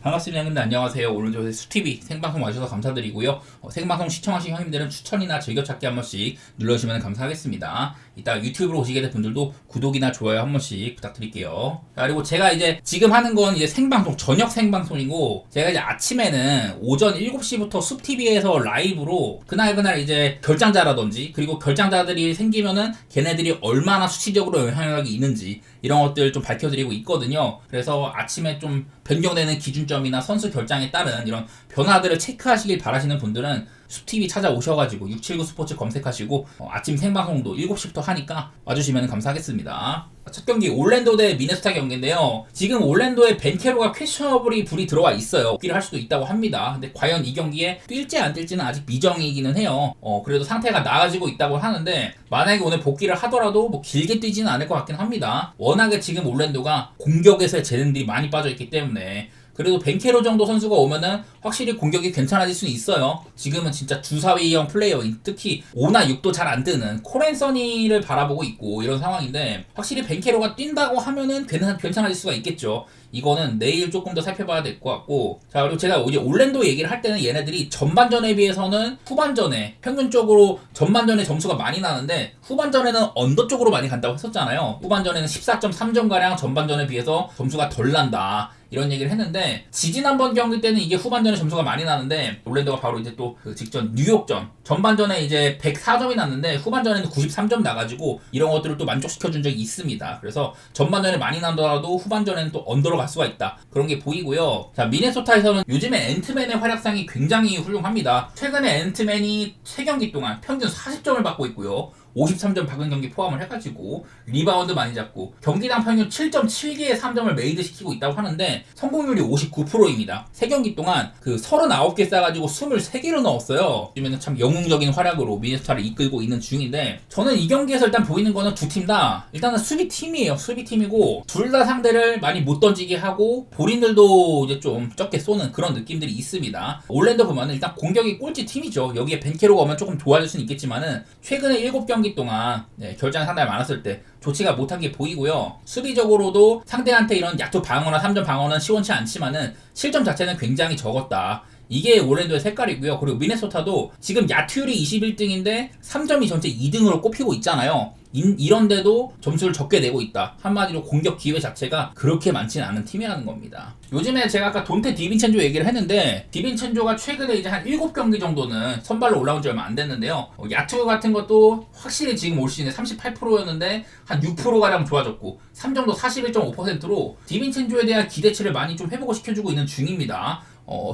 반갑습니다 형님들, 안녕하세요. 오늘도 수TV 생방송 와주셔서 감사드리고요. 생방송 시청하신 형님들은 추천이나 즐겨찾기 한 번씩 눌러주시면 감사하겠습니다. 이따 유튜브로 오시게 될 분들도 구독이나 좋아요 한 번씩 부탁드릴게요. 자, 그리고 제가 이제 지금 하는 건 이제 생방송, 저녁 생방송이고, 제가 이제 아침에는 오전 7시부터 수TV에서 라이브로 그날 이제 결장자라든지, 그리고 결장자들이 생기면은 걔네들이 얼마나 수치적으로 영향력이 있는지 이런 것들 좀 밝혀드리고 있거든요. 그래서 아침에 좀 변경되는 기준점이나 선수 결장에 따른 이런 변화들을 체크하시길 바라시는 분들은 수TV 찾아오셔가지고 679 스포츠 검색하시고 아침 생방송도 7시부터 하니까 와주시면 감사하겠습니다. 첫 경기 올랜도 대 미네소타 경기인데요. 지금 올랜도에 벤케로가 퀘셔너블이 불이 들어와 있어요. 복귀를 할 수도 있다고 합니다. 근데 과연 이 경기에 뛸지 안 뛸지는 아직 미정이기는 해요. 그래도 상태가 나아지고 있다고 하는데, 만약에 오늘 복귀를 하더라도 뭐 길게 뛰지는 않을 것 같긴 합니다. 워낙에 지금 올랜도가 공격에서의 재능들이 많이 빠져있기 때문에. 그래도 벤케로 정도 선수가 오면은 확실히 공격이 괜찮아질 수는 있어요. 지금은 진짜 주사위형 플레이어인, 특히 5나 6도 잘 안 뜨는 코렌서니를 바라보고 있고 이런 상황인데, 확실히 벤케로가 뛴다고 하면은 괜찮아질 수가 있겠죠. 이거는 내일 조금 더 살펴봐야 될 것 같고. 자, 그리고 제가 이제 올랜도 얘기를 할 때는 얘네들이 전반전에 비해서는 후반전에 평균적으로 전반전에 점수가 많이 나는데 후반전에는 언더 쪽으로 많이 간다고 했었잖아요. 후반전에는 14.3점가량 전반전에 비해서 점수가 덜 난다, 이런 얘기를 했는데, 지지난번 경기 때는 이게 후반전에 점수가 많이 나는데, 올랜도가 바로 이제 또 그 직전 뉴욕전 전반전에 이제 104점이 났는데 후반전에는 93점 나가지고 이런 것들을 또 만족시켜준 적이 있습니다. 그래서 전반전에 많이 나더라도 후반전에는 또 언더로 갈 수가 있다, 그런 게 보이고요. 자, 미네소타에서는 요즘에 앤트맨의 활약상이 굉장히 훌륭합니다. 최근에 앤트맨이 3경기 동안 평균 40점을 받고 있고요. 53점 박은 경기 포함을 해가지고 리바운드 많이 잡고 경기당 평균 7.7개의 3점을 메이드 시키고 있다고 하는데 성공률이 59%입니다. 3경기 동안 그 39개 싸가지고 23개로 넣었어요. 요즘에는 참 영웅적인 활약으로 미네소타를 이끌고 있는 중인데, 저는 이 경기에서 일단 보이는 거는 두 팀 다 일단은 수비팀이에요. 수비팀이고 둘 다 상대를 많이 못 던지게 하고 볼인들도 이제 좀 적게 쏘는 그런 느낌들이 있습니다. 올랜도 보면은 일단 공격이 꼴찌 팀이죠. 여기에 벤케로가 오면 조금 도와줄 수는 있겠지만은 최근에 7경기 동안 결장이 상당히 많았을 때 좋지가 못한 게 보이고요. 수비적으로도 상대한테 이런 약투 방어나 3점 방어는 시원치 않지만은 실점 자체는 굉장히 적었다, 이게 올랜도의 색깔이고요. 그리고 미네소타도 지금 야투율이 21등인데 3점이 전체 2등으로 꼽히고 있잖아요. 이런데도 점수를 적게 내고 있다. 한마디로 공격 기회 자체가 그렇게 많지는 않은 팀이라는 겁니다. 요즘에 제가 아까 돈테 디빈첸조 얘기를 했는데, 디빈첸조가 최근에 이제 한 7경기 정도는 선발로 올라온 지 얼마 안 됐는데요. 야투 같은 것도 확실히 지금 올 시즌에 38%였는데 한 6%가량 좋아졌고 3점도 41.5%로 디빈첸조에 대한 기대치를 많이 좀 회복을 시켜주고 있는 중입니다.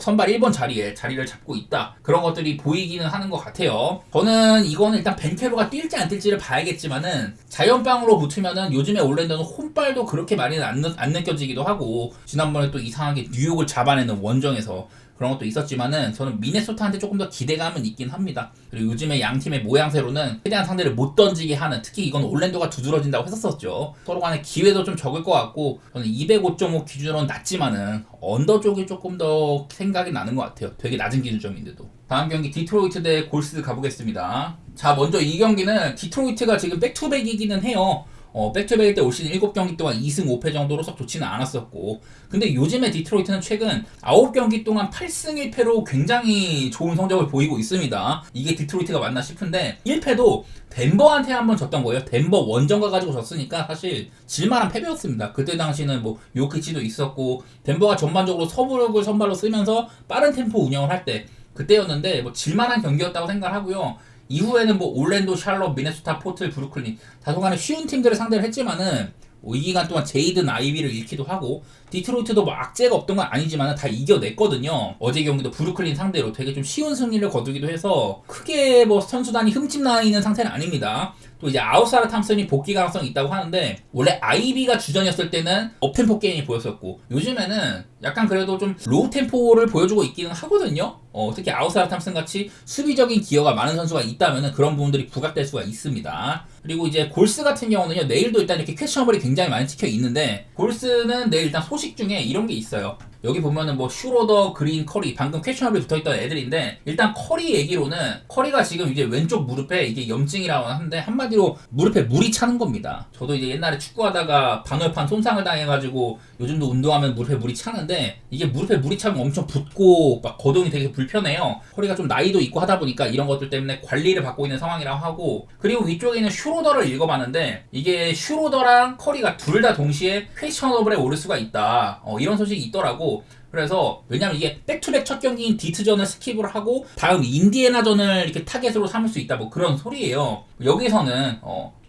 선발 1번 자리를 잡고 있다, 그런 것들이 보이기는 하는 것 같아요. 저는 이거는 일단 벤케로가 뛸지 안 뛸지를 봐야겠지만은 자연빵으로 붙으면은 요즘에 올랜도는 홈발도 그렇게 많이는 안 느껴지기도 하고, 지난번에 또 이상하게 뉴욕을 잡아내는 원정에서 그런 것도 있었지만은 저는 미네소타한테 조금 더 기대감은 있긴 합니다. 그리고 요즘에 양 팀의 모양새로는 최대한 상대를 못 던지게 하는, 특히 이건 올랜도가 두드러진다고 했었죠. 서로 간에 기회도 좀 적을 것 같고, 저는 205.5 기준으로는 낮지만은 언더 쪽이 조금 더 생각이 나는 것 같아요. 되게 낮은 기준점인데도. 다음 경기 디트로이트 대 골스 가보겠습니다. 자, 먼저 이 경기는 디트로이트가 지금 백투백이기는 해요. 백투백일 때 올 시즌 7경기 동안 2승 5패 정도로 썩 좋지는 않았었고, 근데 요즘에 디트로이트는 최근 9경기 동안 8승 1패로 굉장히 좋은 성적을 보이고 있습니다. 이게 디트로이트가 맞나 싶은데, 1패도 덴버한테 한번 졌던 거예요. 덴버 원정 가가지고 졌으니까 사실 질만한 패배였습니다. 그때 당시는 뭐 요키치도 있었고 덴버가 전반적으로 서브력을 선발로 쓰면서 빠른 템포 운영을 할 때 그때였는데, 뭐 질만한 경기였다고 생각하고요. 이후에는 뭐 올랜도, 샬럿, 미네소타, 포틀, 브루클린 다소간에 쉬운 팀들을 상대를 했지만은 이 기간 동안 제이든 아이비를 잃기도 하고, 디트로이트도 뭐 악재가 없던 건 아니지만 다 이겨냈거든요. 어제 경기도 브루클린 상대로 되게 좀 쉬운 승리를 거두기도 해서 크게 뭐 선수단이 흠집나 있는 상태는 아닙니다. 또 이제 아웃사라 탐슨이 복귀 가능성이 있다고 하는데, 원래 아이비가 주전이었을 때는 업템포 게임이 보였었고 요즘에는 약간 그래도 좀 로우 템포를 보여주고 있기는 하거든요. 특히 아웃사라 탐슨 같이 수비적인 기여가 많은 선수가 있다면 그런 부분들이 부각될 수가 있습니다. 그리고 이제 골스 같은 경우는요, 내일도 일단 이렇게 퀘셔너블이 굉장히 많이 찍혀 있는데, 골스는 내일 일단 소식 중에 이런 게 있어요. 여기 보면은 뭐 슈로더, 그린, 커리 방금 퀘셔널에 붙어있던 애들인데 일단 커리 얘기로는 커리가 지금 이제 왼쪽 무릎에 이게 염증이라고 하는데 한마디로 무릎에 물이 차는 겁니다. 저도 이제 옛날에 축구하다가 반월판 손상을 당해가지고 요즘도 운동하면 무릎에 물이 차는데 이게 무릎에 물이 차면 엄청 붓고 막 거동이 되게 불편해요. 커리가 좀 나이도 있고 하다 보니까 이런 것들 때문에 관리를 받고 있는 상황이라고 하고 그리고 위쪽에는 슈로더를 읽어봤는데 이게 슈로더랑 커리가 둘 다 동시에 퀘셔너블에 오를 수가 있다. 이런 소식이 있더라고. 그래서 왜냐면 이게 백투백 첫 경기인 디트전을 스킵을 하고 다음 인디애나전을 이렇게 타겟으로 삼을 수 있다 뭐 그런 소리예요. 여기서는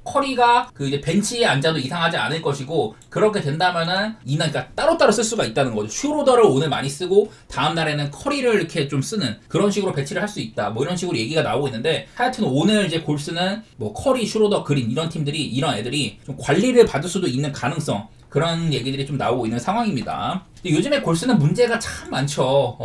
커리가 그 이제 벤치에 앉아도 이상하지 않을 것이고 그렇게 된다면은 그러니까 따로따로 쓸 수가 있다는 거죠. 슈로더를 오늘 많이 쓰고 다음 날에는 커리를 이렇게 좀 쓰는 그런 식으로 배치를 할 수 있다. 뭐 이런 식으로 얘기가 나오고 있는데 하여튼 오늘 이제 골스는 뭐 커리, 슈로더, 그린 이런 애들이 좀 관리를 받을 수도 있는 가능성 그런 얘기들이 좀 나오고 있는 상황입니다. 근데 요즘에 골스는 문제가 참 많죠.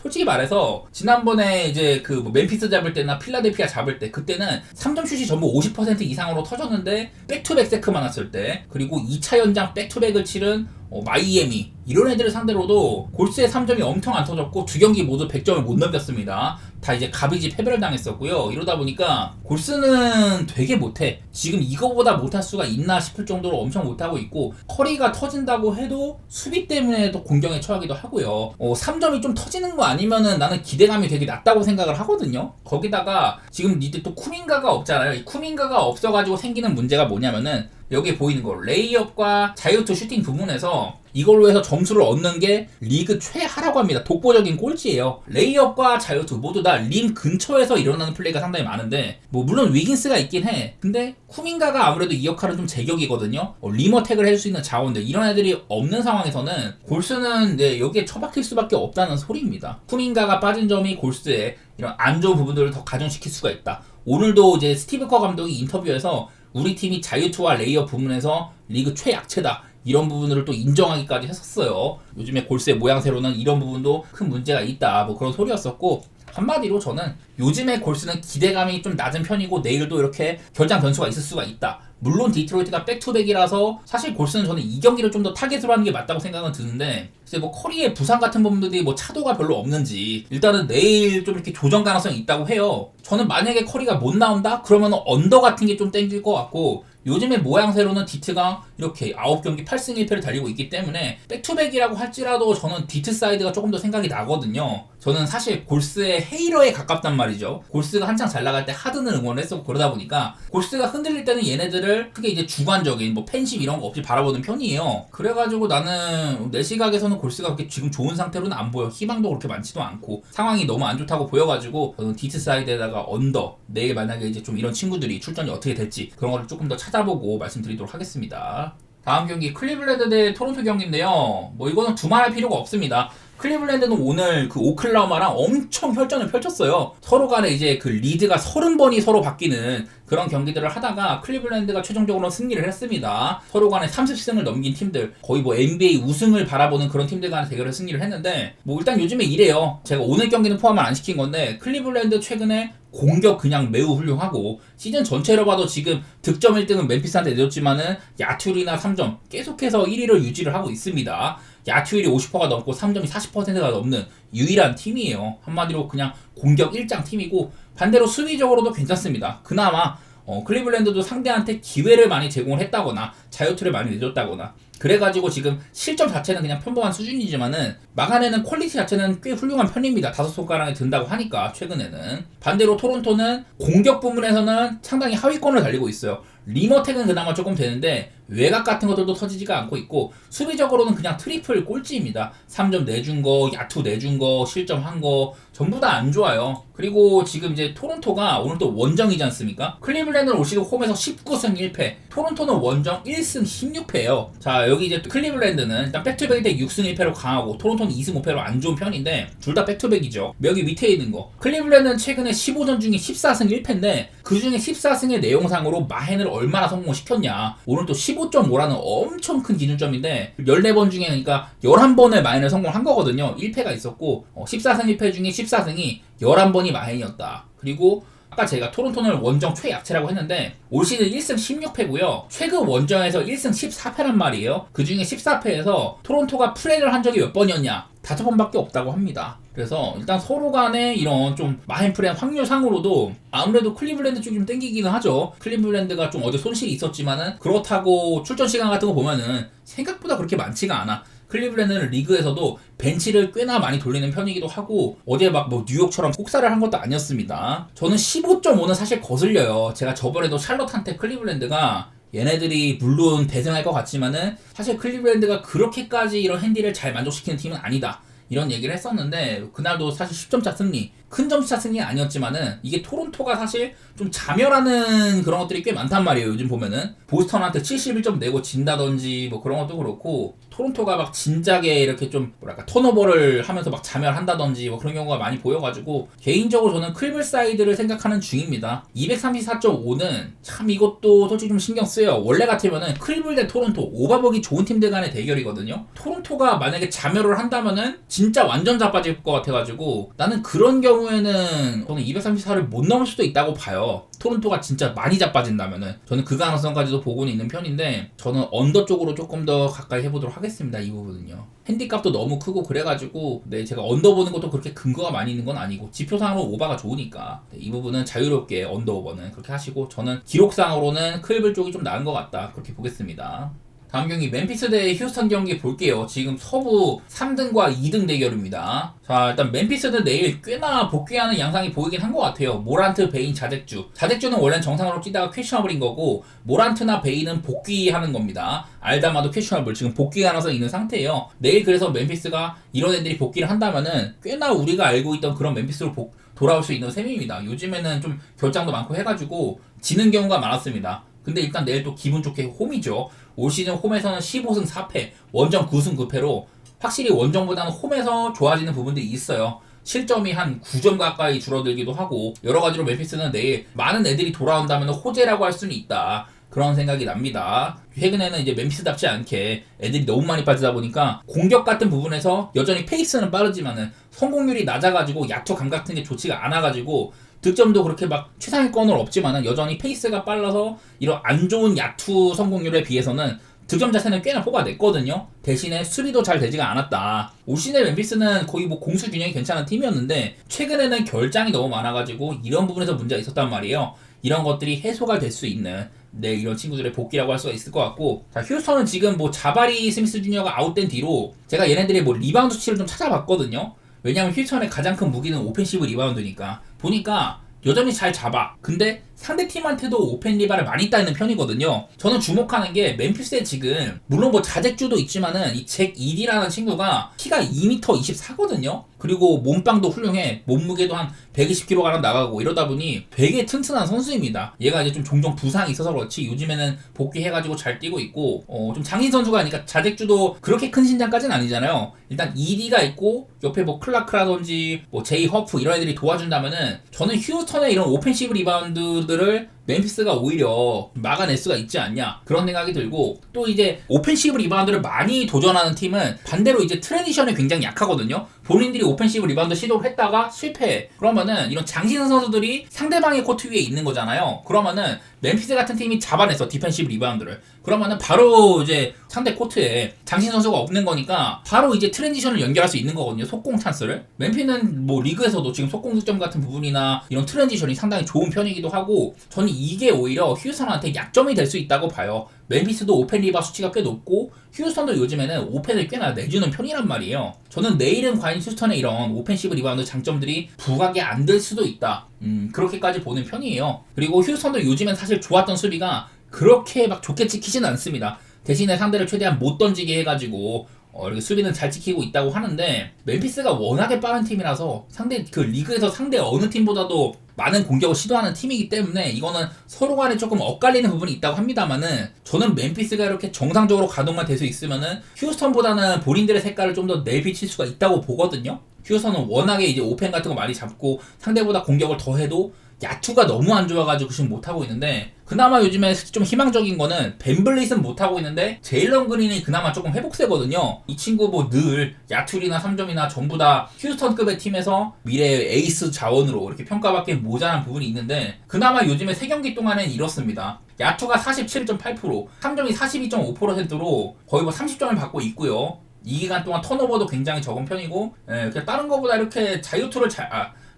솔직히 말해서 지난번에 이제 그 뭐 멤피스 잡을 때나 필라델피아 잡을 때 그때는 3점 슛이 전부 50% 이상으로 터졌는데 백투백 세크 많았을 때 그리고 2차 연장 백투백을 치른 마이애미 이런 애들을 상대로도 골스의 3점이 엄청 안 터졌고 두 경기 모두 100점을 못 넘겼습니다. 다 이제 가비지 패배를 당했었고요. 이러다 보니까 골스는 되게 못해. 지금 이거보다 못할 수가 있나 싶을 정도로 엄청 못하고 있고 커리가 터진다고 해도 수비 때문에 또 공경에 처하기도 하고요. 3점이 좀 터지는 거 아니면은 나는 기대감이 되게 낮다고 생각을 하거든요. 거기다가 지금 이제 또 쿠민가가 없잖아요. 이 쿠민가가 없어가지고 생기는 문제가 뭐냐면은 여기 보이는 거 레이업과 자유투 슈팅 부분에서 이걸로 해서 점수를 얻는 게 리그 최하라고 합니다. 독보적인 꼴찌예요. 레이업과 자유투 모두 다 림 근처에서 일어나는 플레이가 상당히 많은데 뭐 물론 위긴스가 있긴 해. 근데 쿠민가가 아무래도 이 역할은 좀 제격이거든요. 림 어택을 해줄 수 있는 자원들 이런 애들이 없는 상황에서는 골스는 여기에 처박힐 수밖에 없다는 소리입니다. 쿠민가가 빠진 점이 골스의 이런 안 좋은 부분들을 더 가중시킬 수가 있다. 오늘도 이제 스티브 커 감독이 인터뷰에서 우리 팀이 자유투와 레이업 부분에서 리그 최약체다. 이런 부분을 또 인정하기까지 했었어요. 요즘에 골스의 모양새로는 이런 부분도 큰 문제가 있다. 뭐 그런 소리였었고 한마디로 저는 요즘에 골스는 기대감이 좀 낮은 편이고 내일도 이렇게 결장 변수가 있을 수가 있다. 물론 디트로이트가 백투백이라서 사실 골스는 저는 이 경기를 좀 더 타겟으로 하는 게 맞다고 생각은 드는데 글쎄 뭐 커리의 부상 같은 부분들이 뭐 차도가 별로 없는지 일단은 내일 좀 이렇게 조정 가능성이 있다고 해요. 저는 만약에 커리가 못 나온다? 그러면 언더 같은 게 좀 땡길 것 같고 요즘의 모양새로는 디트가 이렇게 9경기 8승 1패를 달리고 있기 때문에 백투백이라고 할지라도 저는 디트 사이드가 조금 더 생각이 나거든요. 저는 사실 골스의 헤이러에 가깝단 말이죠. 골스가 한창 잘 나갈 때 하든을 응원을 했었고 그러다 보니까 골스가 흔들릴 때는 얘네들을 크게 이제 주관적인 뭐 팬심 이런 거 없이 바라보는 편이에요. 그래가지고 나는 내 시각에서는 골스가 그렇게 지금 좋은 상태로는 안 보여. 희망도 그렇게 많지도 않고 상황이 너무 안 좋다고 보여가지고 저는 디트 사이드에다가 언더 내일 만약에 이제 좀 이런 친구들이 출전이 어떻게 될지 그런 거를 조금 더 찾아보고 말씀드리도록 하겠습니다. 다음 경기 클리블랜드 대 토론토 경기인데요. 뭐 이거는 두말할 필요가 없습니다. 클리블랜드는 오늘 그 오클라호마랑 엄청 혈전을 펼쳤어요. 서로 간에 이제 그 리드가 30번이 서로 바뀌는 그런 경기들을 하다가 클리블랜드가 최종적으로 승리를 했습니다. 서로 간에 30승을 넘긴 팀들, 거의 뭐 NBA 우승을 바라보는 그런 팀들 간의 대결을 승리를 했는데 뭐 일단 요즘에 이래요. 제가 오늘 경기는 포함을 안 시킨 건데 클리블랜드 최근에 공격 그냥 매우 훌륭하고 시즌 전체로 봐도 지금 득점 1등은 멤피스한테 내줬지만은 야투율이나 3점 계속해서 1위를 유지를 하고 있습니다. 야투율이 50%가 넘고 3점이 40%가 넘는 유일한 팀이에요. 한마디로 그냥 공격 1장 팀이고 반대로 수비적으로도 괜찮습니다. 그나마 클리블랜드도 상대한테 기회를 많이 제공을 했다거나 자유투를 많이 내줬다거나 그래가지고 지금 실점 자체는 그냥 평범한 수준이지만은 막아내는 퀄리티 자체는 꽤 훌륭한 편입니다. 5손가락에 든다고 하니까 최근에는. 반대로 토론토는 공격 부분에서는 상당히 하위권을 달리고 있어요. 리머텍은 그나마 조금 되는데 외곽 같은 것들도 터지지가 않고 있고 수비적으로는 그냥 트리플 꼴찌입니다. 3점 내준 거, 야투 내준 거, 실점한 거 전부 다 안 좋아요. 그리고 지금 이제 토론토가 오늘 또 원정이지 않습니까? 클리블랜드는 올 시즌 홈에서 19승 1패, 토론토는 원정 1승 16패예요. 자, 여기 이제 클리블랜드는 일단 백투백 대 6승 1패로 강하고 토론토는 2승 5패로 안 좋은 편인데 둘 다 백투백이죠. 여기 밑에 있는 거 클리블랜드는 최근에 15전 중에 14승 1패인데 그 중에 14승의 내용상으로 마헨을 얼마나 성공시켰냐. 오늘 또 15.5라는 엄청 큰 기준점인데 14번 중에 그러니까 11번을 마헨을 성공한 거거든요. 1패가 있었고 14승 1패 중에 14승이 11번이 마헨이었다. 그리고 아까 제가 토론토는 원정 최약체라고 했는데 올 시즌 1승 16패고요. 최근 원정에서 1승 14패란 말이에요. 그 중에 14패에서 토론토가 플레이를 한 적이 몇 번이었냐? 5번밖에 없다고 합니다. 그래서 일단 서로 간에 이런 좀 마인프레한 확률상으로도 아무래도 클리블랜드 쪽이 좀 땡기기는 하죠. 클리블랜드가 좀 어제 손실이 있었지만은 그렇다고 출전 시간 같은 거 보면은 생각보다 그렇게 많지가 않아. 클리블랜드는 리그에서도 벤치를 꽤나 많이 돌리는 편이기도 하고 어제 막 뭐 뉴욕처럼 혹사를 한 것도 아니었습니다. 저는 15.5는 사실 거슬려요. 제가 저번에도 샬럿한테 클리블랜드가 얘네들이 물론 대승할 것 같지만은 사실 클리블랜드가 그렇게까지 이런 핸디를 잘 만족시키는 팀은 아니다. 이런 얘기를 했었는데 그날도 사실 10점차 승리, 큰 점차 승리 아니었지만은 이게 토론토가 사실 좀 자멸하는 그런 것들이 꽤 많단 말이에요. 요즘 보면은 보스턴한테 71점 내고 진다든지 뭐 그런 것도 그렇고 토론토가 막 진작에 이렇게 좀 뭐랄까 턴오버를 하면서 막 자멸한다든지 뭐 그런 경우가 많이 보여가지고 개인적으로 저는 클블사이드를 생각하는 중입니다. 234.5는 참 이것도 솔직히 좀 신경 쓰여요. 원래 같으면은 클블 대 토론토 오바복이 좋은 팀들 간의 대결이거든요. 토론토가 만약에 자멸을 한다면은 진짜 완전 자빠질 것 같아가지고 나는 그런 경우에는 저는 234를 못 넘을 수도 있다고 봐요. 토론토가 진짜 많이 자빠진다면은 저는 그 가능성까지도 보고는 있는 편인데 저는 언더 쪽으로 조금 더 가까이 해보도록 하겠습니다. 이 부분은요. 핸디값도 너무 크고 그래가지고 네, 제가 언더 보는 것도 그렇게 근거가 많이 있는 건 아니고 지표상으로 오바가 좋으니까 네, 이 부분은 자유롭게 언더 오버는 그렇게 하시고 저는 기록상으로는 클블 쪽이 좀 나은 것 같다 그렇게 보겠습니다. 다음 경기 멤피스 대 휴스턴 경기 볼게요. 지금 서부 3등과 2등 대결입니다. 자, 일단 멤피스는 내일 꽤나 복귀하는 양상이 보이긴 한 것 같아요. 모란트, 베인, 자잭주. 자잭주는 원래는 정상으로 뛰다가 퀘셔너블인 거고 모란트나 베인은 복귀하는 겁니다. 알다마도 퀘셔너블 지금 복귀 가능성이 있는 상태예요. 내일 그래서 멤피스가 이런 애들이 복귀를 한다면은 꽤나 우리가 알고 있던 그런 멤피스로 돌아올 수 있는 셈입니다. 요즘에는 좀 결장도 많고 해가지고 지는 경우가 많았습니다. 근데 일단 내일 또 기분 좋게 홈이죠. 올 시즌 홈에서는 15승 4패, 원정 9승 9패로 확실히 원정보다는 홈에서 좋아지는 부분들이 있어요. 실점이 한 9점 가까이 줄어들기도 하고 여러 가지로 멤피스는 내일 많은 애들이 돌아온다면 호재라고 할 수는 있다. 그런 생각이 납니다. 최근에는 이제 멤피스답지 않게 애들이 너무 많이 빠지다 보니까 공격 같은 부분에서 여전히 페이스는 빠르지만은 성공률이 낮아가지고 야투 감 같은 게 좋지가 않아가지고 득점도 그렇게 막 최상위권은 없지만은 여전히 페이스가 빨라서 이런 안 좋은 야투 성공률에 비해서는 득점 자체는 꽤나 뽑아냈거든요. 대신에 수비도 잘 되지가 않았다. 올 시즌 멤피스는 거의 뭐 공수 균형이 괜찮은 팀이었는데 최근에는 결장이 너무 많아가지고 이런 부분에서 문제가 있었단 말이에요. 이런 것들이 해소가 될 수 있는 네, 이런 친구들의 복귀라고 할 수가 있을 것 같고 자, 휴스턴은 지금 뭐 자바리 스미스 주니어가 아웃된 뒤로 제가 얘네들의 뭐 리바운드 수치를 좀 찾아봤거든요. 왜냐면 휴스턴의 가장 큰 무기는 오펜시브 리바운드니까 보니까 여전히 잘 잡아. 근데 상대팀한테도 오펜 리바를 많이 따이는 편이거든요. 저는 주목하는 게 멤피스에 지금 물론 뭐 자잭주도 있지만은 이 잭 이디라는 친구가 키가 2m 24거든요. 그리고 몸빵도 훌륭해. 몸무게도 한 120kg 나가고 이러다 보니 되게 튼튼한 선수입니다. 얘가 이제 좀 종종 부상이 있어서 그렇지 요즘에는 복귀해가지고 잘 뛰고 있고 좀 장신 선수가 아니까 자잭주도 그렇게 큰 신장까지는 아니잖아요. 일단 이디가 있고 옆에 뭐 클라크라든지 뭐 제이 허프 이런 애들이 도와준다면은 저는 휴스턴의 이런 오펜시브 리바운드들을 멤피스가 오히려 막아낼 수가 있지 않냐 그런 생각이 들고 또 이제 오펜시브 리바운드를 많이 도전하는 팀은 반대로 이제 트랜지션에 굉장히 약하거든요. 본인들이 오펜시브 리바운드 시도를 했다가 실패해. 그러면은 이런 장신 선수들이 상대방의 코트 위에 있는 거잖아요. 그러면은 멤피스 같은 팀이 잡아내서 디펜시브 리바운드를 그러면은 바로 이제 상대 코트에 장신 선수가 없는 거니까 바로 이제 트랜지션을 연결할 수 있는 거거든요. 속공 찬스를. 멤피는 뭐 리그에서도 지금 속공 득점 같은 부분이나 이런 트랜지션이 상당히 좋은 편이기도 하고 저는 이게 오히려 휴스턴한테 약점이 될 수 있다고 봐요. 멤피스도 오펜 리바 수치가 꽤 높고 휴스턴도 요즘에는 오펜을 꽤나 내주는 편이란 말이에요. 저는 내일은 과연 휴스턴의 이런 오펜시브 리바운드 장점들이 부각이 안 될 수도 있다. 그렇게까지 보는 편이에요. 그리고 휴스턴도 요즘엔 사실 좋았던 수비가 그렇게 막 좋게 지키진 않습니다. 대신에 상대를 최대한 못 던지게 해가지고 이렇게 수비는 잘 지키고 있다고 하는데 멤피스가 워낙에 빠른 팀이라서 상대 그 리그에서 상대 어느 팀보다도 많은 공격을 시도하는 팀이기 때문에 이거는 서로 간에 조금 엇갈리는 부분이 있다고 합니다만은 저는 멤피스가 이렇게 정상적으로 가동만 될 수 있으면은 휴스턴보다는 본인들의 색깔을 좀 더 내비칠 수가 있다고 보거든요. 휴스턴은 워낙에 이제 오펜 같은 거 많이 잡고 상대보다 공격을 더 해도 야투가 너무 안 좋아가지고 지금 못하고 있는데, 그나마 요즘에 좀 희망적인 거는 벤블릿은 못하고 있는데 제일런 그린이 그나마 조금 회복세거든요. 이 친구 뭐 늘 야투리나 3점이나 전부 다 휴스턴급의 팀에서 미래의 에이스 자원으로 이렇게 평가받기엔 모자란 부분이 있는데, 그나마 요즘에 3경기 동안엔 이렇습니다. 야투가 47.8%, 3점이 42.5%로 거의 뭐 30점을 받고 있고요. 이 기간 동안 턴오버도 굉장히 적은 편이고, 그냥 다른 거보다 이렇게 자유투를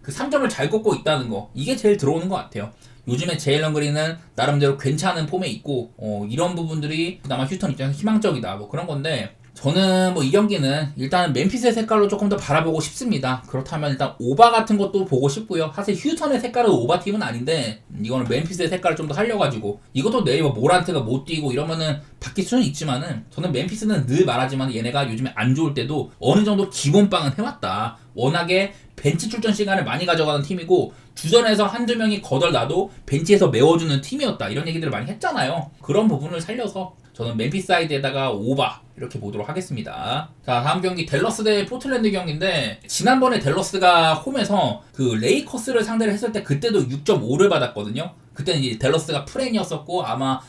그 3점을 잘 꽂고 있다는 거, 이게 제일 들어오는 것 같아요. 요즘에 제일런 그린은 나름대로 괜찮은 폼에 있고, 이런 부분들이 그나마 휴스턴 입장에서 희망적이다, 뭐 그런 건데, 저는 뭐 이 경기는 일단 멤피스의 색깔로 조금 더 바라보고 싶습니다. 그렇다면 일단 오바 같은 것도 보고 싶고요. 사실 휴스턴의 색깔은 오바 팀은 아닌데, 이거는 멤피스의 색깔을 좀 더 살려가지고, 이것도 내일 뭐 모란트가 못 뛰고 이러면은 바뀔 수는 있지만은, 저는 멤피스는 늘 말하지만 얘네가 요즘에 안 좋을 때도 어느 정도 기본빵은 해왔다. 워낙에 벤치 출전 시간을 많이 가져가는 팀이고, 주전에서 한두 명이 거덜나도 벤치에서 메워주는 팀이었다, 이런 얘기들을 많이 했잖아요. 그런 부분을 살려서 저는 멤피스 사이드에다가 오바 이렇게 보도록 하겠습니다. 자, 다음 경기 댈러스 대 포틀랜드 경기인데, 지난번에 댈러스가 홈에서 그 레이커스를 상대를 했을 때 그때도 6.5를 받았거든요. 그때는 이제 댈러스가 프렌이었었고 아마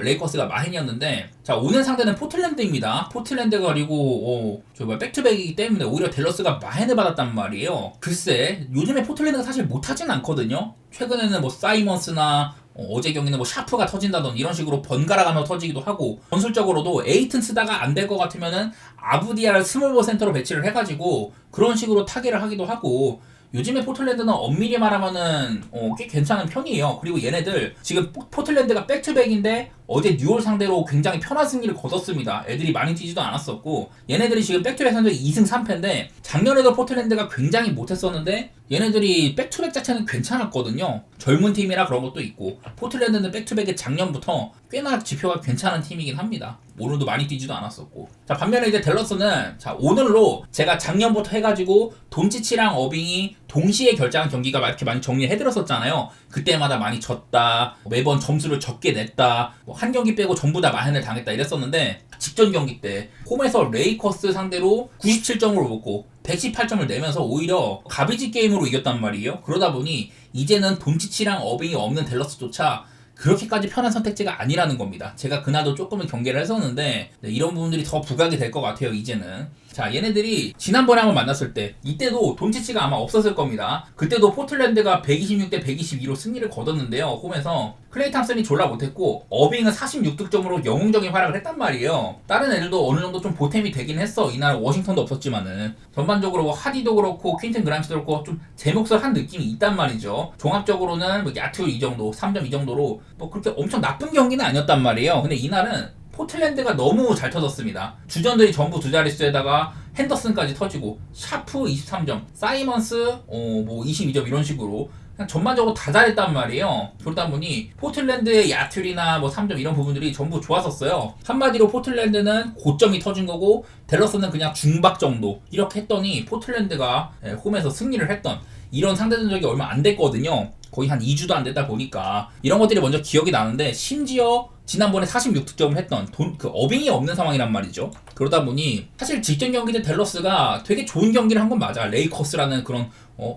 레이커스가 마힌이었는데, 자, 오늘 상대는 포틀랜드입니다. 포틀랜드가 그리고 백투백이기 때문에 오히려 댈러스가 마힌을 받았단 말이에요. 글쎄, 요즘에 포틀랜드가 사실 못하진 않거든요. 최근에는 뭐 사이먼스나 어제 경기는 뭐 샤프가 터진다던 이런 식으로 번갈아 가며 터지기도 하고, 전술적으로도 에이튼 쓰다가 안 될 것 같으면은 아부디아를 스몰볼 센터로 배치를 해가지고 그런 식으로 타겟을 하기도 하고, 요즘에 포틀랜드는 엄밀히 말하면은 꽤 괜찮은 편이에요. 그리고 얘네들 지금 포틀랜드가 백투백인데 어제 뉴올 상대로 굉장히 편한 승리를 거뒀습니다. 애들이 많이 뛰지도 않았었고, 얘네들이 지금 백투백 성적이 2승 3패인데 작년에도 포틀랜드가 굉장히 못했었는데 얘네들이 백투백 자체는 괜찮았거든요. 젊은 팀이라 그런 것도 있고, 포틀랜드는 백투백의 작년부터 꽤나 지표가 괜찮은 팀이긴 합니다. 오늘도 많이 뛰지도 않았었고. 자, 반면에 이제 댈러스는, 자, 오늘로 제가 작년부터 해가지고 돈치치랑 어빙이 동시에 결정한 경기가 이렇게 많이 정리해드렸었잖아요. 그때마다 많이 졌다, 매번 점수를 적게 냈다, 한 경기 빼고 전부 다 마흔을 당했다 이랬었는데, 직전 경기 때 홈에서 레이커스 상대로 97점을 먹고 118점을 내면서 오히려 가비지 게임으로 이겼단 말이에요. 그러다 보니 이제는 돈치치랑 어빙이 없는 댈러스조차 그렇게까지 편한 선택지가 아니라는 겁니다. 제가 그날도 조금은 경계를 했었는데, 이런 부분들이 더 부각이 될 것 같아요, 이제는. 자, 얘네들이 지난번에 한번 만났을 때 이때도 돈치치가 아마 없었을 겁니다. 그때도 포틀랜드가 126대 122로 승리를 거뒀는데요, 홈에서. 클레이 탐슨이 졸라 못했고 어빙은 46득점으로 영웅적인 활약을 했단 말이에요. 다른 애들도 어느 정도 좀 보탬이 되긴 했어. 이날 워싱턴도 없었지만은 전반적으로 뭐 하디도 그렇고 퀸튼 그람스도 그렇고 좀 제 몫을 한 느낌이 있단 말이죠. 종합적으로는 뭐 야투 이 정도, 3점 이 정도로 뭐 그렇게 엄청 나쁜 경기는 아니었단 말이에요. 근데 이날은 포틀랜드가 너무 잘 터졌습니다. 주전들이 전부 두 자릿수에다가 핸더슨까지 터지고, 샤프 23점, 사이먼스 뭐 22점 이런 식으로 그냥 전반적으로 다 잘했단 말이에요. 그러다 보니 포틀랜드의 야툴이나 뭐 3점 이런 부분들이 전부 좋았었어요. 한마디로 포틀랜드는 고점이 터진 거고 댈러스는 그냥 중박 정도 이렇게 했더니 포틀랜드가 홈에서 승리를 했던 이런 상대전적이 얼마 안 됐거든요. 거의 한 2주도 안 됐다 보니까 이런 것들이 먼저 기억이 나는데, 심지어 지난번에 46득점을 했던 그 어빙이 없는 상황이란 말이죠. 그러다 보니 사실 직전 경기 때 댈러스가 되게 좋은 경기를 한 건 맞아. 레이커스라는 그런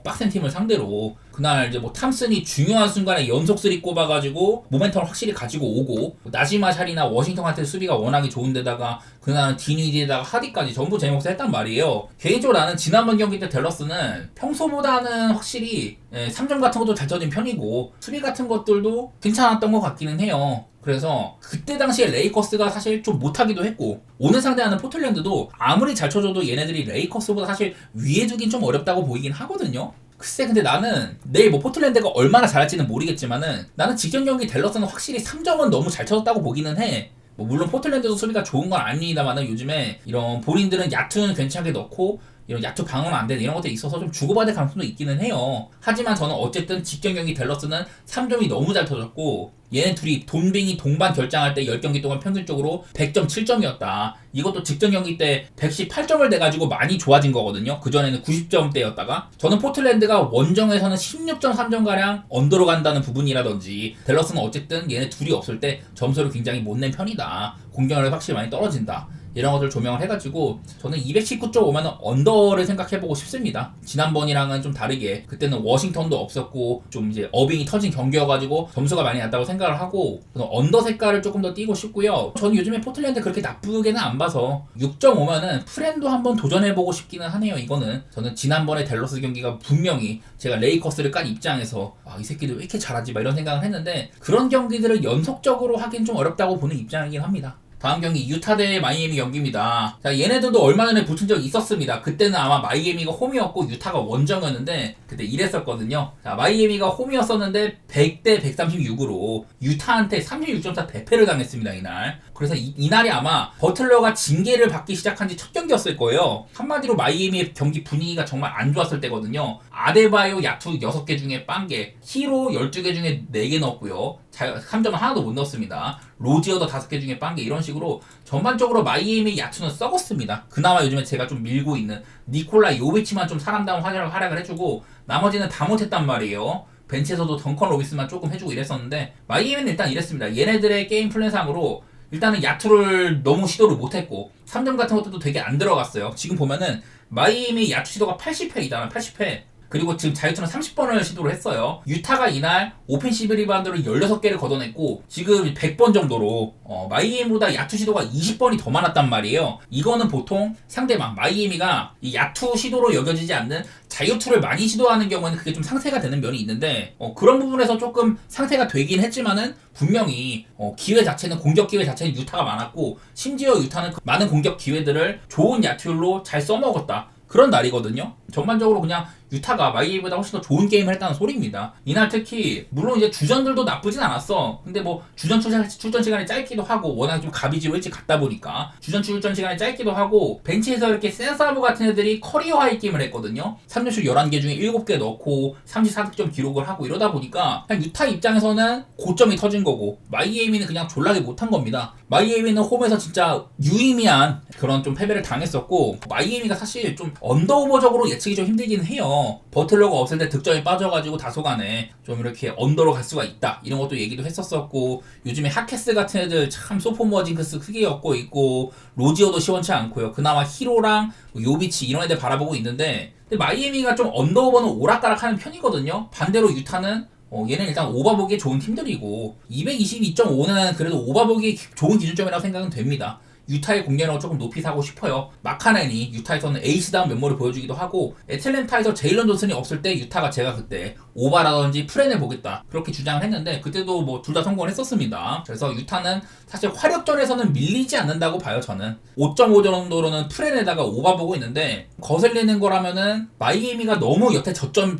빡센 팀을 상대로 그날 이제 뭐 탐슨이 중요한 순간에 연속 3 꼽아가지고 모멘텀을 확실히 가지고 오고, 나지마 샬이나 워싱턴한테 수비가 워낙에 좋은데다가 그날은 디니디에다가 하디까지 전부 제 몫을 했단 말이에요. 개인적으로 나는 지난번 경기 때 댈러스는 평소보다는 확실히 3점 같은 것도 잘 터진 편이고 수비 같은 것들도 괜찮았던 것 같기는 해요. 그래서 그때 당시에 레이커스가 사실 좀 못하기도 했고, 오늘 상대하는 포틀랜드도 아무리 잘 쳐줘도 얘네들이 레이커스보다 사실 위에 두긴 좀 어렵다고 보이긴 하거든요. 글쎄, 근데 나는 내일 뭐 포틀랜드가 얼마나 잘할지는 모르겠지만은 나는 직전 경기 댈러스는 확실히 3점은 너무 잘 쳐줬다고 보기는 해. 뭐 물론 포틀랜드도 수비가 좋은 건 아닙니다만은 요즘에 이런 본인들은 야투는 괜찮게 넣고 이런 야투 방어는 안 되는 이런 것들이 있어서 좀 주고받을 가능성도 있기는 해요. 하지만 저는 어쨌든 직전 경기 댈러스는 3점이 너무 잘 터졌고, 얘네 둘이 돈빙이 동반 결장할 때 10경기 동안 평균적으로 100점 7점이었다. 이것도 직전 경기 때 118점을 내가지고 많이 좋아진 거거든요. 그전에는 90점대였다가. 저는 포틀랜드가 원정에서는 16.3점가량 언더로 간다는 부분이라든지, 댈러스는 어쨌든 얘네 둘이 없을 때 점수를 굉장히 못 낸 편이다. 공격력이 확실히 많이 떨어진다. 이런 것들 조명을 해가지고 저는 219.5면 언더를 생각해보고 싶습니다. 지난번이랑은 좀 다르게 그때는 워싱턴도 없었고 좀 이제 어빙이 터진 경기여가지고 점수가 많이 났다고 생각을 하고 저는 언더 색깔을 조금 더 띄고 싶고요. 저는 요즘에 포틀랜드 그렇게 나쁘게는 안 봐서 6.5면은 프렌도 한번 도전해보고 싶기는 하네요. 이거는 저는 지난번에 댈러스 경기가 분명히 제가 레이커스를 깐 입장에서 이 새끼들 왜 이렇게 잘하지 막 이런 생각을 했는데 그런 경기들을 연속적으로 하긴 좀 어렵다고 보는 입장이긴 합니다. 다음 경기 유타 대 마이애미 경기입니다. 자, 얘네들도 얼마 전에 붙은 적이 있었습니다. 그때는 아마 마이애미가 홈이었고 유타가 원정이었는데 그때 이랬었거든요. 자, 마이애미가 홈이었었는데 100대 136으로 유타한테 36.4 대패를 당했습니다. 이날. 그래서 이날이 아마 버틀러가 징계를 받기 시작한 지 첫 경기였을 거예요. 한마디로 마이애미의 경기 분위기가 정말 안 좋았을 때거든요. 아데바요 야투 6개 중에 빵개, 히로 12개 중에 4개 넣었고요. 3점을 하나도 못 넣었습니다. 로지어도 5개 중에 빵개 이런 식으로 전반적으로 마이애미 야투는 썩었습니다. 그나마 요즘에 제가 좀 밀고 있는 니콜라 요비치만 좀 사람다운 활약을 해주고 나머지는 다 못했단 말이에요. 벤치에서도 덩컨 로비스만 조금 해주고 이랬었는데 마이애미는 일단 이랬습니다. 얘네들의 게임 플랜상으로 일단은 야투를 너무 시도를 못했고 3점 같은 것도 되게 안 들어갔어요. 지금 보면은 마이애미 야투 시도가 80회이잖아. 80회. 그리고 지금 자유투는 30번을 시도를 했어요. 유타가 이날 오펜시브 리바운드를 16개를 걷어냈고 지금 100번 정도로 마이애미보다 야투 시도가 20번이 더 많았단 말이에요. 이거는 보통 상대방 마이애미가 이 야투 시도로 여겨지지 않는 자유투를 많이 시도하는 경우에는 그게 좀 상쇄가 되는 면이 있는데 그런 부분에서 조금 상쇄가 되긴 했지만은 분명히 기회 자체는 공격 기회 자체는 유타가 많았고 심지어 유타는 그 많은 공격 기회들을 좋은 야투로 잘 써먹었다. 그런 날이거든요. 전반적으로 그냥 유타가 마이애미보다 훨씬 더 좋은 게임을 했다는 소리입니다. 이날 특히 물론 이제 주전들도 나쁘진 않았어. 근데 뭐 주전 출전 시간이 짧기도 하고 워낙 좀 가비지로 일찍 갔다 보니까 주전 출전 시간이 짧기도 하고 벤치에서 이렇게 센사브 같은 애들이 커리어 하이 게임을 했거든요. 3점슛 11개 중에 7개 넣고 34득점 기록을 하고 이러다 보니까 그냥 유타 입장에서는 고점이 터진 거고 마이애미는 그냥 졸라게 못한 겁니다. 마이애미는 홈에서 진짜 유의미한 그런 좀 패배를 당했었고 마이애미가 사실 좀 언더오버적으로 예측이 좀 힘들긴 해요. 버틀러가 없을 때 득점이 빠져가지고 다소간에 좀 이렇게 언더로 갈 수가 있다 이런 것도 얘기도 했었었고 요즘에 하케스 같은 애들 참 소포머 징크스 크게 엮고 있고 로지어도 시원치 않고요. 그나마 히로랑 요비치 이런 애들 바라보고 있는데 근데 마이애미가 좀 언더오버는 오락가락하는 편이거든요. 반대로 유타는 얘는 일단 오버보기에 좋은 팀들이고 222.5는 그래도 오버보기에 좋은 기준점이라고 생각은 됩니다. 유타의 공격력을 조금 높이 사고 싶어요. 마카넨이 유타에서는 에이스다운 면모를 보여주기도 하고 애틀랜타에서 제일런 존슨이 없을 때 유타가 제가 그때 오바라든지 프렌을 보겠다 그렇게 주장을 했는데 그때도 뭐 둘 다 성공을 했었습니다. 그래서 유타는 사실 화력전에서는 밀리지 않는다고 봐요. 저는 5.5 정도로는 프렌에다가 오바 보고 있는데 거슬리는 거라면은 마이애미가 너무 여태 저점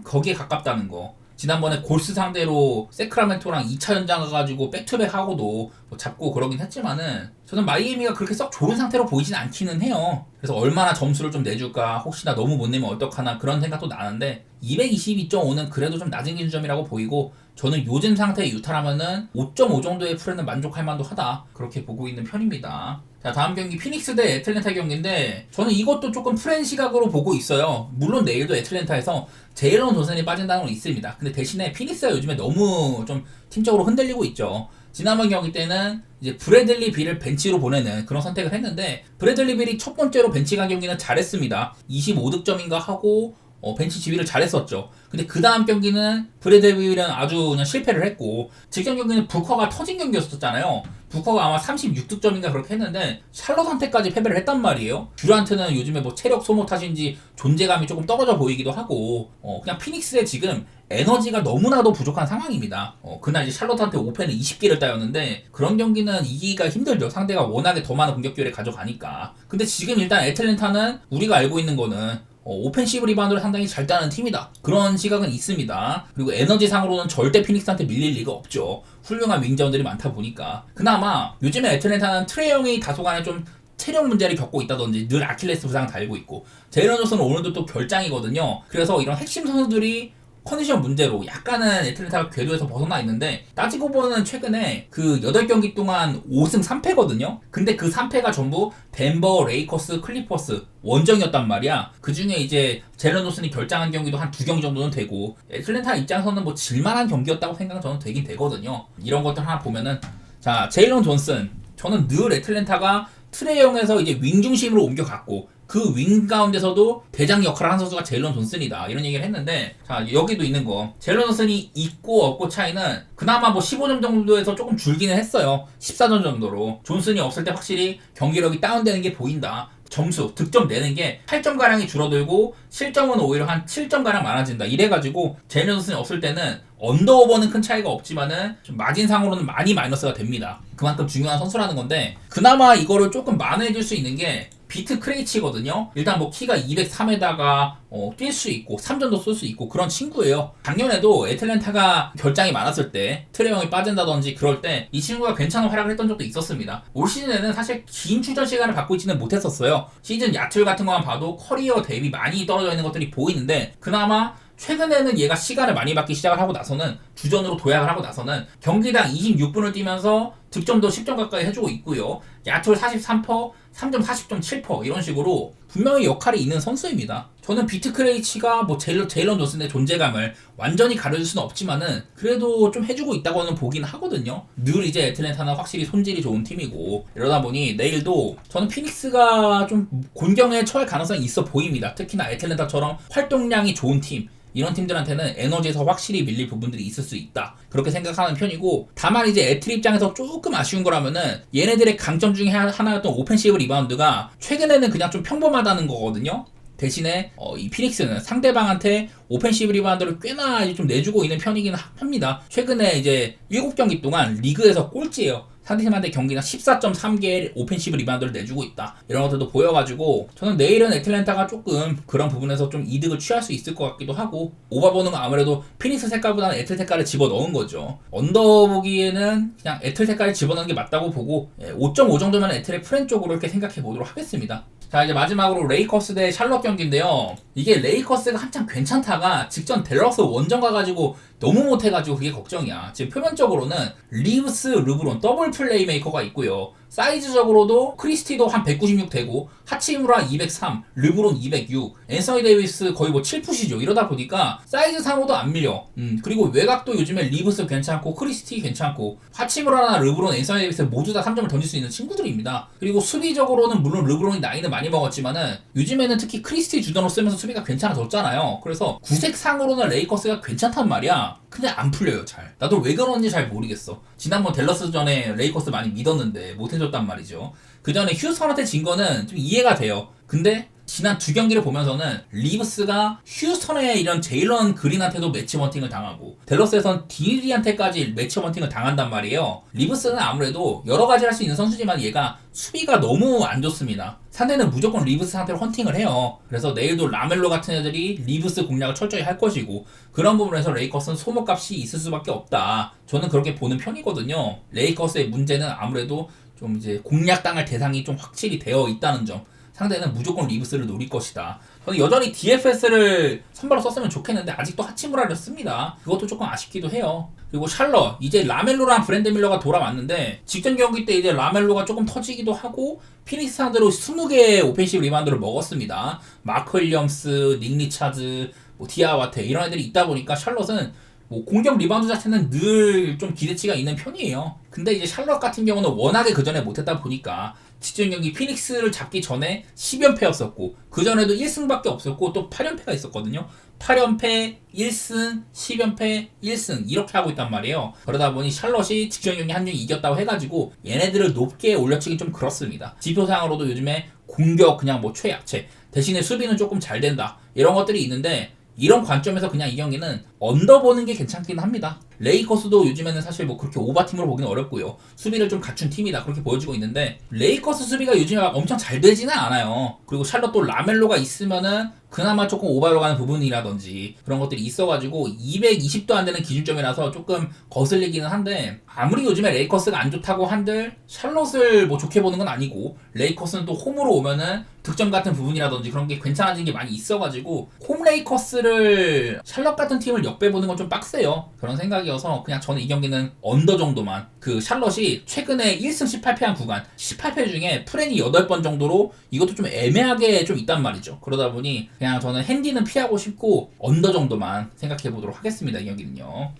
거기에 가깝다는 거. 지난번에 골스 상대로 세크라멘토랑 2차 연장 가가지고 백투백 하고도 뭐 잡고 그러긴 했지만은 저는 마이애미가 그렇게 썩 좋은 상태로 보이진 않기는 해요. 그래서 얼마나 점수를 좀 내줄까 혹시나 너무 못 내면 어떡하나 그런 생각도 나는데 222.5는 그래도 좀 낮은 기준점이라고 보이고 저는 요즘 상태의 유타라면은 5.5 정도의 프레는 만족할 만도 하다 그렇게 보고 있는 편입니다. 자 다음 경기 피닉스 대 애틀랜타 경기인데 저는 이것도 조금 프렌 시각으로 보고 있어요. 물론 내일도 애틀랜타에서 제일런 존슨이 빠진다는 건 있습니다. 근데 대신에 피닉스가 요즘에 너무 좀 팀적으로 흔들리고 있죠. 지난번 경기 때는 이제 브래들리 빌을 벤치로 보내는 그런 선택을 했는데 브래들리 빌이 첫 번째로 벤치 간 경기는 잘했습니다. 25득점인가 하고 벤치 지휘를 잘했었죠. 근데 그 다음 경기는 브래들리 빌은 아주 그냥 실패를 했고 직전 경기는 부커가 터진 경기였었잖아요. 부커가 아마 36득점인가 그렇게 했는데 샬럿한테까지 패배를 했단 말이에요. 듀란트는 요즘에 뭐 체력 소모 탓인지 존재감이 조금 떨어져 보이기도 하고 그냥 피닉스의 지금 에너지가 너무나도 부족한 상황입니다. 그날 이제 샬럿한테 오펜을 20개를 따였는데 그런 경기는 이기기가 힘들죠. 상대가 워낙에 더 많은 공격 기회를 가져가니까. 근데 지금 일단 애틀랜타는 우리가 알고 있는 거는 오펜시브 리바운드를 상당히 잘 따는 팀이다. 그런 시각은 있습니다. 그리고 에너지상으로는 절대 피닉스한테 밀릴 리가 없죠. 훌륭한 윙자원들이 많다 보니까. 그나마 요즘에 애틀랜타는 트레이 형이 다소간에 좀 체력 문제를 겪고 있다든지 늘 아킬레스 부상을 달고 있고 제일런 존슨은 오늘도 또 결장이거든요. 그래서 이런 핵심 선수들이 컨디션 문제로 약간은 애틀랜타가 궤도에서 벗어나 있는데 따지고 보면 최근에 그 8경기 동안 5승 3패거든요. 근데 그 3패가 전부 덴버, 레이커스, 클리퍼스 원정이었단 말이야. 그 중에 이제 제일런 존슨이 결장한 경기도 한 2경기 정도는 되고 애틀랜타 입장에서는 뭐 질만한 경기였다고 생각은 저는 되긴 되거든요. 이런 것들 하나 보면은 자 제일런 존슨 저는 늘 애틀랜타가 트레이형에서 이제 윙 중심으로 옮겨갔고 그 윙 가운데서도 대장 역할을 한 선수가 제일런 존슨이다 이런 얘기를 했는데, 자 여기도 있는 거 제일런 존슨이 있고 없고 차이는 그나마 뭐 15점 정도에서 조금 줄기는 했어요. 14점 정도로. 존슨이 없을 때 확실히 경기력이 다운되는 게 보인다. 점수, 득점 내는 게 8점가량이 줄어들고 실점은 오히려 한 7점가량 많아진다. 이래가지고 제일런 존슨이 없을 때는 언더오버는 큰 차이가 없지만은 좀 마진상으로는 많이 마이너스가 됩니다. 그만큼 중요한 선수라는 건데, 그나마 이거를 조금 만회해줄 수 있는 게 비트 크레이치거든요. 일단 뭐 키가 203에다가 뛸 수 있고 3점도 쏠 수 있고 그런 친구예요. 작년에도 애틀랜타가 결장이 많았을 때 트레이 형이 빠진다든지 그럴 때 이 친구가 괜찮은 활약을 했던 적도 있었습니다. 올 시즌에는 사실 긴 출전 시간을 갖고 있지는 못했었어요. 시즌 야틀 같은 거만 봐도 커리어 대비 많이 떨어져 있는 것들이 보이는데, 그나마 최근에는 얘가 시간을 많이 받기 시작을 하고 나서는, 주전으로 도약을 하고 나서는 경기당 26분을 뛰면서 득점도 10점 가까이 해주고 있고요. 야투를 43%, 3점 40.7% 이런 식으로 분명히 역할이 있는 선수입니다. 저는 비트 크레이치가 뭐 제일런 존슨의 존재감을 완전히 가려줄 수는 없지만은 그래도 좀 해주고 있다고는 보긴 하거든요. 늘 이제 애틀랜타는 확실히 손질이 좋은 팀이고, 이러다 보니 내일도 저는 피닉스가 좀 곤경에 처할 가능성이 있어 보입니다. 특히나 애틀랜타처럼 활동량이 좋은 팀, 이런 팀들한테는 에너지에서 확실히 밀릴 부분들이 있을 수 있다, 그렇게 생각하는 편이고, 다만 이제 애틀 입장에서 조금 아쉬운 거라면은 얘네들의 강점 중에 하나였던 오펜시브 리바운드가 최근에는 그냥 좀 평범하다는 거거든요. 대신에 이 피닉스는 상대방한테 오펜시브 리바운드를 꽤나 좀 내주고 있는 편이긴 합니다. 최근에 이제 7경기 동안 리그에서 꼴찌예요. 상대팀한테 경기당 14.3개의 오펜시브 리바운드를 내주고 있다, 이런 것들도 보여가지고 저는 내일은 애틀랜타가 조금 그런 부분에서 좀 이득을 취할 수 있을 것 같기도 하고, 오버보는 건 아무래도 피닉스 색깔보다는 애틀 색깔을 집어넣은 거죠. 언더 보기에는 그냥 애틀 색깔을 집어넣는 게 맞다고 보고 5.5 정도면 애틀의 프렌 쪽으로 이렇게 생각해 보도록 하겠습니다. 자, 이제 마지막으로 레이커스 대 샬럿 경기인데요. 이게 레이커스가 한참 괜찮다가 직전 댈러스 원정 가가지고 너무 못해가지고 그게 걱정이야. 지금 표면적으로는 리브스, 르브론 더블 플레이메이커가 있고요. 사이즈적으로도 크리스티도 한 196 되고, 하치무라 203, 르브론 206, 앤서니 데이비스 거의 뭐 7풋이죠. 이러다 보니까 사이즈 상으로도 안 밀려. 그리고 외곽도 요즘에 리브스 괜찮고 크리스티 괜찮고, 하치무라나 르브론, 앤서니 데이비스 모두 다 3점을 던질 수 있는 친구들입니다. 그리고 수비적으로는 물론 르브론이 나이는 많이 먹었지만은 요즘에는 특히 크리스티 주전으로 쓰면서 수비가 괜찮아졌잖아요. 그래서 구색상으로는 레이커스가 괜찮단 말이야. 그냥 안 풀려요, 잘. 나도 왜 그런지 잘 모르겠어. 지난번 댈러스 전에 레이커스 많이 믿었는데 못해줬단 말이죠. 그 전에 휴스턴한테 진 거는 좀 이해가 돼요. 근데 지난 두 경기를 보면서는 리브스가 휴스턴의 이런 제일런 그린한테도 매치 번팅을 당하고 댈러스에선 디니리한테까지 매치 번팅을 당한단 말이에요. 리브스는 아무래도 여러 가지 할 수 있는 선수지만 얘가 수비가 너무 안 좋습니다. 상대는 무조건 리브스 상태로 헌팅을 해요. 그래서 내일도 라멜로 같은 애들이 리브스 공략을 철저히 할 것이고, 그런 부분에서 레이커스는 소모값이 있을 수밖에 없다, 저는 그렇게 보는 편이거든요. 레이커스의 문제는 아무래도 좀 이제 공략당할 대상이 좀 확실히 되어 있다는 점. 상대는 무조건 리브스를 노릴 것이다. 저는 여전히 DFS를 선발로 썼으면 좋겠는데 아직도 하치무라를 씁니다. 그것도 조금 아쉽기도 해요. 그리고 샬럿, 이제 라멜로랑 브랜드 밀러가 돌아왔는데 직전 경기 때 이제 라멜로가 조금 터지기도 하고 피닉스 상대로 20개의 오펜시브 리바운드를 먹었습니다. 마크 윌리엄스, 닉 리차즈, 뭐 디아와테 이런 애들이 있다 보니까 샬럿은 뭐 공격 리바운드 자체는 늘 좀 기대치가 있는 편이에요. 근데 이제 샬럿 같은 경우는 워낙에 그 전에 못했다 보니까 직전 경기 피닉스를 잡기 전에 10연패였었고 그 전에도 1승밖에 없었고 또 8연패가 있었거든요. 8연패, 1승, 10연패, 1승 이렇게 하고 있단 말이에요. 그러다 보니 샬럿이 직전 경기 한 경기 이겼다고 해가지고 얘네들을 높게 올려치긴 좀 그렇습니다. 지표상으로도 요즘에 공격 그냥 뭐 최약체, 대신에 수비는 조금 잘 된다, 이런 것들이 있는데, 이런 관점에서 그냥 이 경기는 언더 보는 게 괜찮긴 합니다. 레이커스도 요즘에는 사실 뭐 그렇게 오버팀으로 보기는 어렵고요. 수비를 좀 갖춘 팀이다, 그렇게 보여지고 있는데, 레이커스 수비가 요즘에 막 엄청 잘 되지는 않아요. 그리고 샬럿도 라멜로가 있으면은 그나마 조금 오버로 가는 부분이라든지 그런 것들이 있어가지고 220도 안 되는 기준점이라서 조금 거슬리기는 한데, 아무리 요즘에 레이커스가 안 좋다고 한들 샬럿을 뭐 좋게 보는 건 아니고, 레이커스는 또 홈으로 오면은 득점 같은 부분이라든지 그런 게 괜찮아진 게 많이 있어가지고 홈 레이커스를 샬럿 같은 팀을 역배보는 건 좀 빡세요. 그런 생각이어서 그냥 저는 이 경기는 언더 정도만, 그 샬럿이 최근에 1승 18패한 구간 18패 중에 프렌이 8번 정도로 이것도 좀 애매하게 좀 있단 말이죠. 그러다 보니 그냥 저는 핸디는 피하고 싶고 언더 정도만 생각해 보도록 하겠습니다, 이 경기는요.